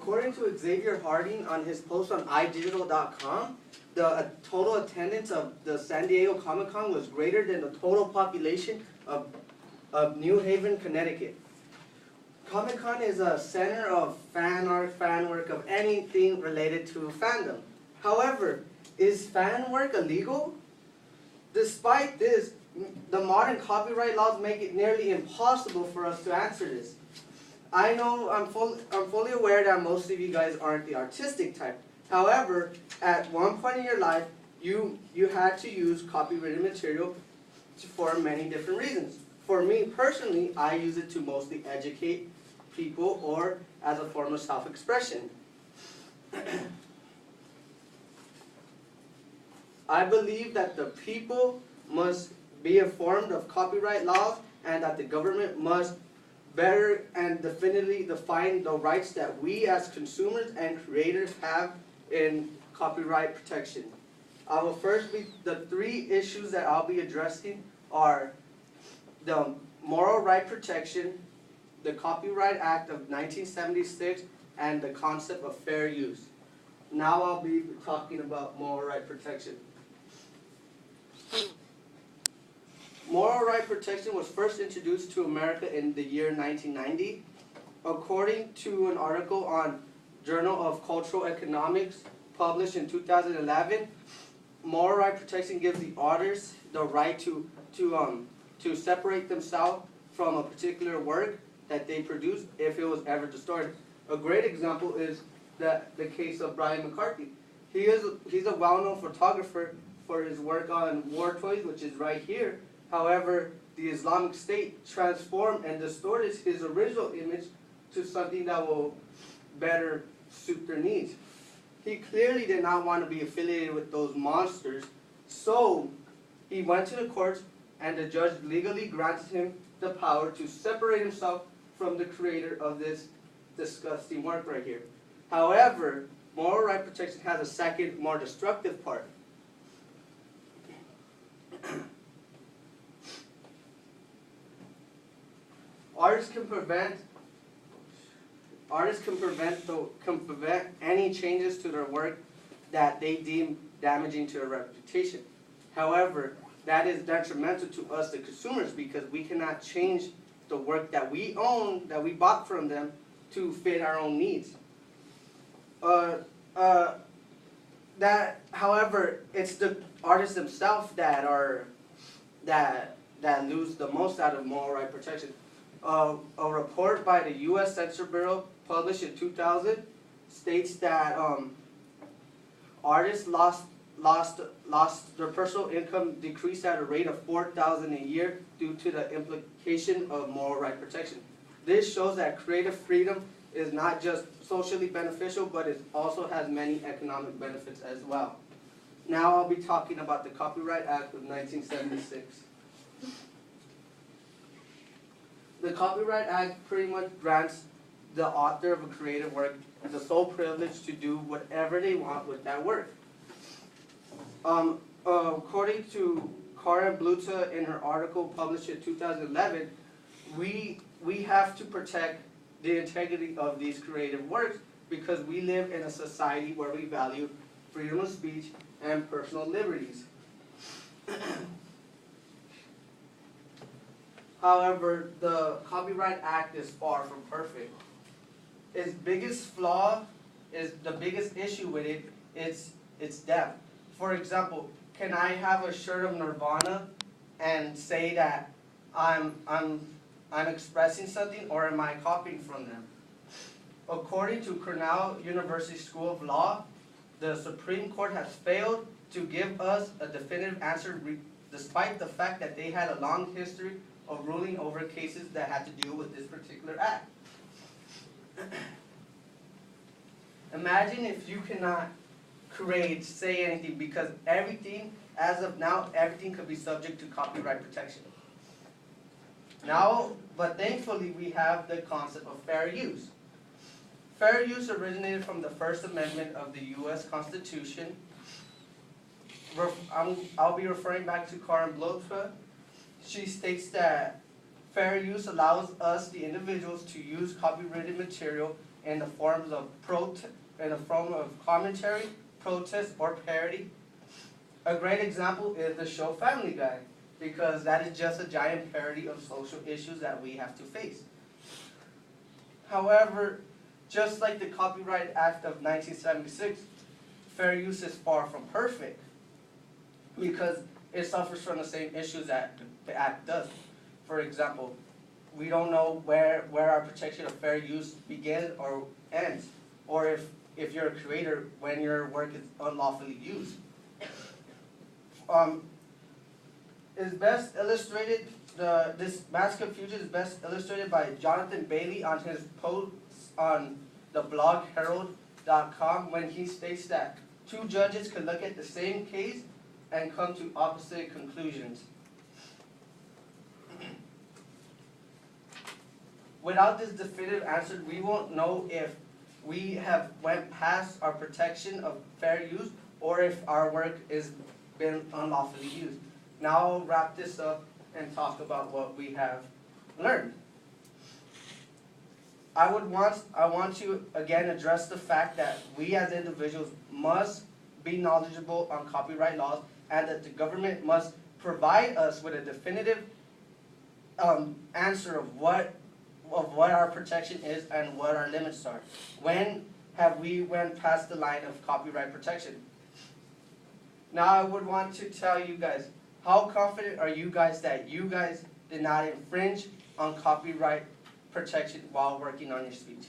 According to Xavier Harding on his post on idigital.com, the total attendance of the San Diego Comic-Con was greater than the total population of New Haven, Connecticut. Comic-Con is a center of fan art, fan work, of anything related to fandom. However, is fan work illegal? Despite this, the modern copyright laws make it nearly impossible for us to answer this. I know I'm fully aware that most of you guys aren't the artistic type. However, at one point in your life, you had to use copyrighted material for many different reasons. For me personally, I use it to mostly educate people or as a form of self-expression. I believe that the people must be informed of copyright laws and that the government must better and definitely define the rights that we as consumers and creators have in copyright protection. The three issues that I'll be addressing are the moral right protection, the Copyright Act of 1976, and the concept of fair use. Now I'll be talking about moral right protection. Moral right protection was first introduced to America in the year 1990. According to an article on Journal of Cultural Economics published in 2011, moral right protection gives the authors the right to separate themselves from a particular work that they produced if it was ever distorted. A great example is the case of Brian McCarthy. He's a well-known photographer for his work on war toys, which is right here. However, the Islamic State transformed and distorted his original image to something that will better suit their needs. He clearly did not want to be affiliated with those monsters, so he went to the courts and the judge legally granted him the power to separate himself from the creator of this disgusting work right here. However, moral right protection has a second, more destructive part. Artists can prevent any changes to their work that they deem damaging to their reputation. However, that is detrimental to us, the consumers, because we cannot change the work that we own, that we bought from them, to fit our own needs. However, it's the artists themselves that lose the most out of moral right protection. A report by the U.S. Census Bureau published in 2000 states that artists lost their personal income decreased at a rate of $4,000 a year due to the implication of moral right protection. This shows that creative freedom is not just socially beneficial, but it also has many economic benefits as well. Now I'll be talking about the Copyright Act of 1976. The Copyright Act pretty much grants the author of a creative work the sole privilege to do whatever they want with that work. According to Karen Bluta in her article published in 2011, we have to protect the integrity of these creative works because we live in a society where we value freedom of speech and personal liberties. However, the Copyright Act is far from perfect. Its biggest flaw is the biggest issue with it is its depth. For example, can I have a shirt of Nirvana and say that I'm expressing something, or am I copying from them? According to Cornell University School of Law, the Supreme Court has failed to give us a definitive answer despite the fact that they had a long history of ruling over cases that had to do with this particular act. Imagine if you cannot create, say anything, because everything, as of now, everything could be subject to copyright protection. Now, but thankfully we have the concept of fair use. Fair use originated from the First Amendment of the U.S. Constitution. I'll be referring back to Karen Bluta. She states that fair use allows us, the individuals, to use copyrighted material in the form of commentary, protest, or parody. A great example is the show Family Guy, because that is just a giant parody of social issues that we have to face. However, just like the Copyright Act of 1976, fair use is far from perfect, because it suffers from the same issues that the Act does. For example, we don't know where our protection of fair use begins or ends, or if you're a creator, when your work is unlawfully used. Is best illustrated, this mass confusion is best illustrated by Jonathan Bailey on his post on the blog Herald.com, when he states that two judges could look at the same case and come to opposite conclusions. Without this definitive answer, we won't know if we have went past our protection of fair use or if our work is been unlawfully used. Now I'll wrap this up and talk about what we have learned. I want to again address the fact that we as individuals must be knowledgeable on copyright laws, and that the government must provide us with a definitive answer of what our protection is and what our limits are. When have we went past the line of copyright protection? Now I would want to tell you guys, how confident are you guys that you guys did not infringe on copyright protection while working on your speech?